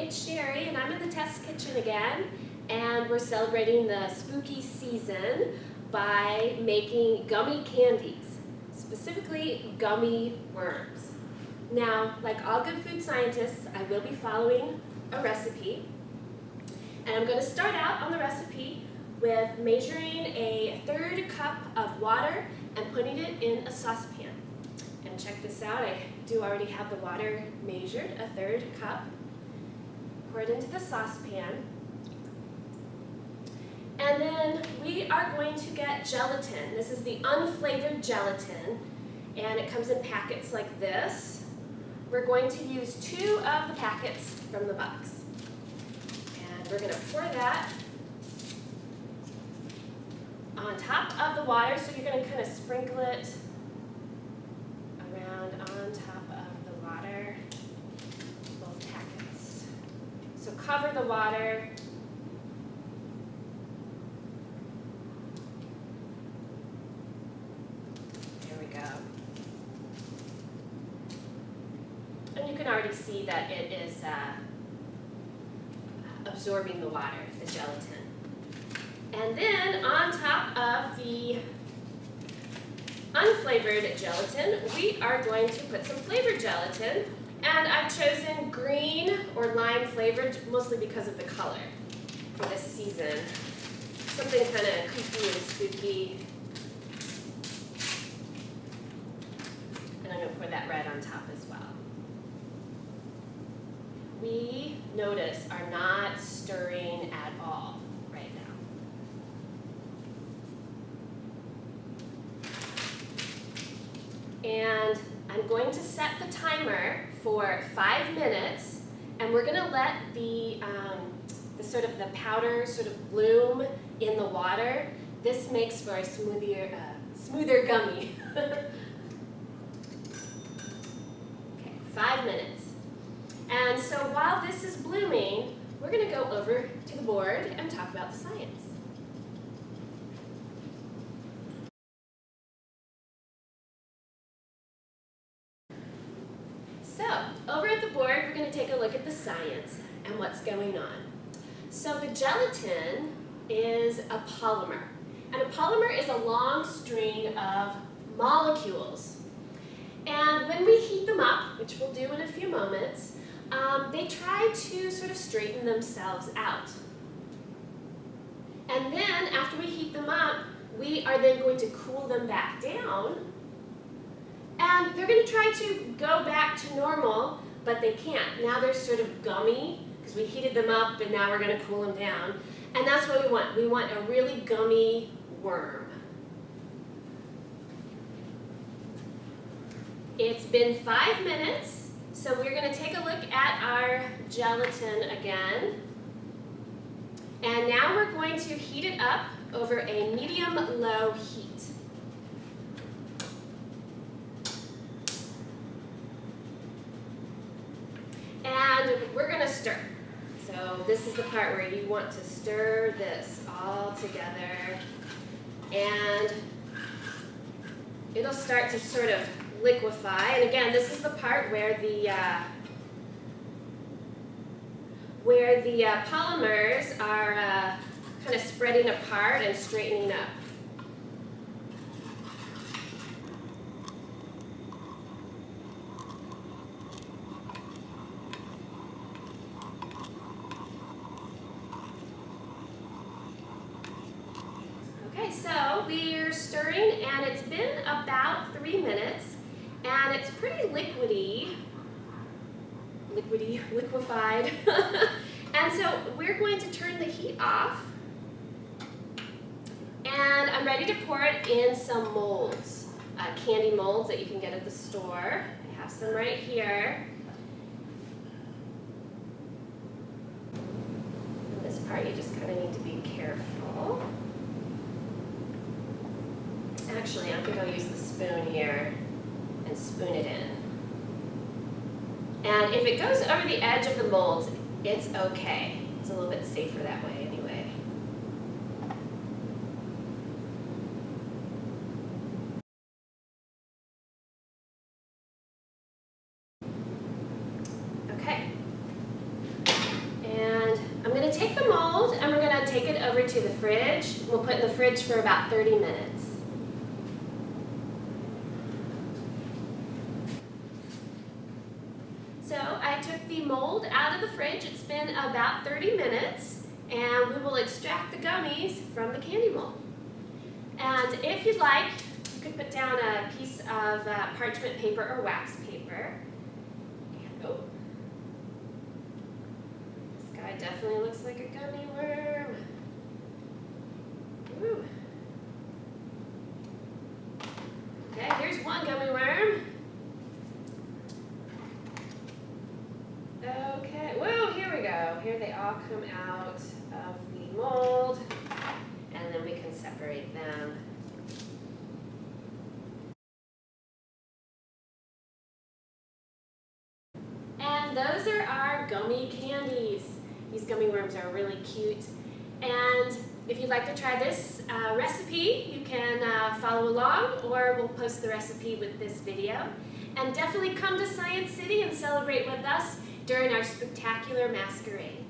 it's Sherry, and I'm in the test kitchen again, and we're celebrating the spooky season by making gummy candies, specifically gummy worms. Now, like all good food scientists, I will be following a recipe, and I'm going to start out on the recipe with measuring a 1/3 cup of water and putting it in a saucepan. And check this out, I do already have the water measured, a 1/3 cup. Pour it into the saucepan. And then we are going to get gelatin. This is the unflavored gelatin, and it comes in packets like this. We're going to use 2 of the packets from the box. And we're going to pour that on top of the water, so you're going to kind of sprinkle it around on top of the water, both packets. So cover the water. There we go. And you can already see that it is absorbing the water, the gelatin. And then on top of the unflavored gelatin, we are going to put some flavored gelatin. And I've chosen green or lime flavored, mostly because of the color for this season. Something kind of kooky and spooky. And I'm going to pour that red on top as well. We, notice, are not stirring at all right now. And I'm going to set the timer for 5 minutes, and we're going to let the sort of the powder sort of bloom in the water. This makes for a smoother gummy. Okay, 5 minutes. And so while this is blooming, we're going to go over to the board and talk about the science. So, over at the board, we're going to take a look at the science and what's going on. So the gelatin is a polymer. And a polymer is a long string of molecules. And when we heat them up, which we'll do in a few moments, they try to sort of straighten themselves out. And then, after we heat them up, we are then going to cool them back down. And they're going to try to go back to normal, but they can't. Now they're sort of gummy, because we heated them up, and now we're going to cool them down. And that's what we want. We want a really gummy worm. It's been 5 minutes. So we're going to take a look at our gelatin again. And now we're going to heat it up over a medium-low heat. And we're going to stir. So this is the part where you want to stir this all together. And it'll start to sort of liquefy, and again, this is the part where the polymers are kind of spreading apart and straightening up. Okay, so we're stirring, and it's been about 3 minutes. And it's pretty liquefied. And so we're going to turn the heat off. And I'm ready to pour it in some molds, candy molds that you can get at the store. I have some right here. And this part you just kind of need to be careful. Actually, I think I'll use the spoon here and spoon it in. And if it goes over the edge of the molds, it's okay. It's a little bit safer that way anyway. Okay. take the mold and we're going to take it over to the fridge. We'll put it in the fridge for about 30 minutes. So I took the mold out of the fridge. It's been about 30 minutes, and we will extract the gummies from the candy mold. And if you'd like, you could put down a piece of parchment paper or wax paper. And, oh, this guy definitely looks like a gummy worm. Ooh. Okay, here's one gummy worm. Okay, whoa, here we go. Here they all come out of the mold, and then we can separate them. And those are our gummy candies. These gummy worms are really cute. And if you'd like to try this recipe, you can follow along, or we'll post the recipe with this video. And definitely come to Science City and celebrate with us during our Spooktacular Masquerade.